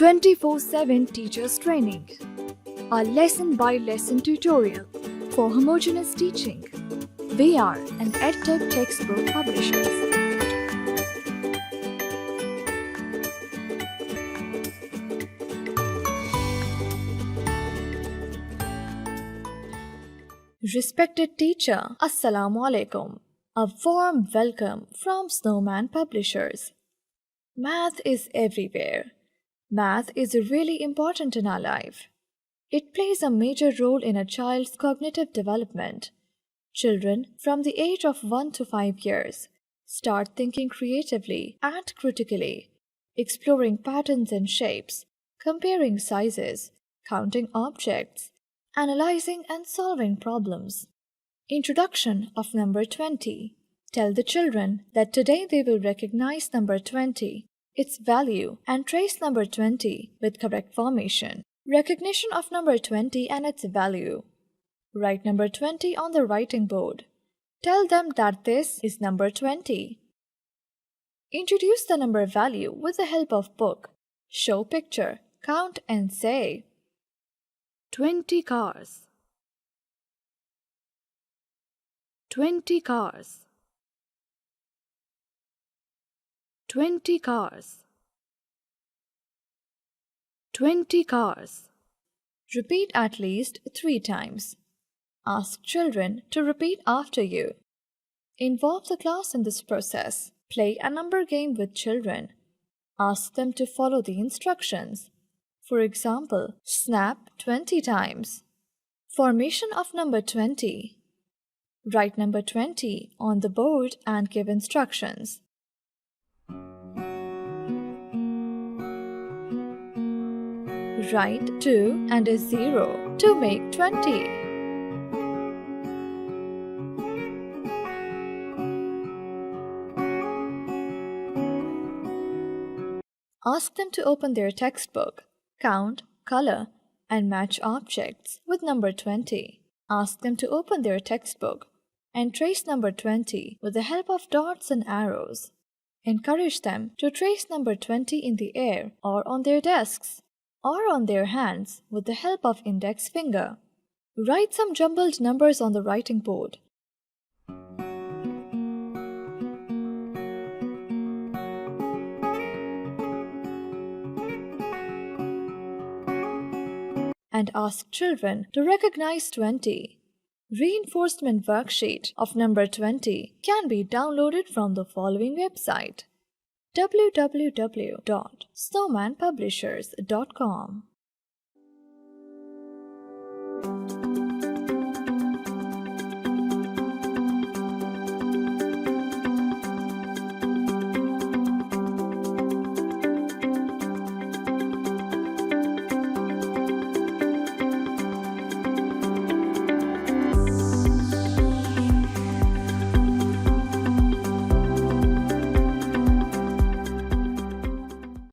24/7 Teachers Training, a lesson-by-lesson tutorial for homogeneous teaching. We are an EdTech textbook publishers. Respected teacher, Assalamu alaikum. A warm welcome from Snowman Publishers. Math is everywhere. Math is really important in our life. It plays a major role in a child's cognitive development. Children from the age of 1 to 5 years start thinking creatively and critically, exploring patterns and shapes, comparing sizes, counting objects, analyzing and solving problems. Introduction of number 20. Tell the children that today they will recognize number 20, its value, and trace number 20 with correct formation. Recognition of number 20 and its value. Write number 20 on the writing board. Tell them that this is number 20. Introduce the number value with the help of book. Show picture, count and say 20 cars. 20 cars. 20 cars. 20 cars. Repeat at least 3 times. Ask children to repeat after you. Involve the class in this process. Play a number game with children. Ask them to follow the instructions. For example, snap 20 times. Formation of number 20. Write number 20 on the board and give instructions. Write 2 and a 0 to make 20. Ask them to open their textbook, count, color, and match objects with number 20. Ask them to open their textbook and trace number 20 with the help of dots and arrows. Encourage them to trace number 20 in the air or on their desks or on their hands with the help of index finger. Write some jumbled numbers on the writing board. And ask children to recognize 20. Reinforcement worksheet of number 20 can be downloaded from the following website: www.snowmanpublishers.com.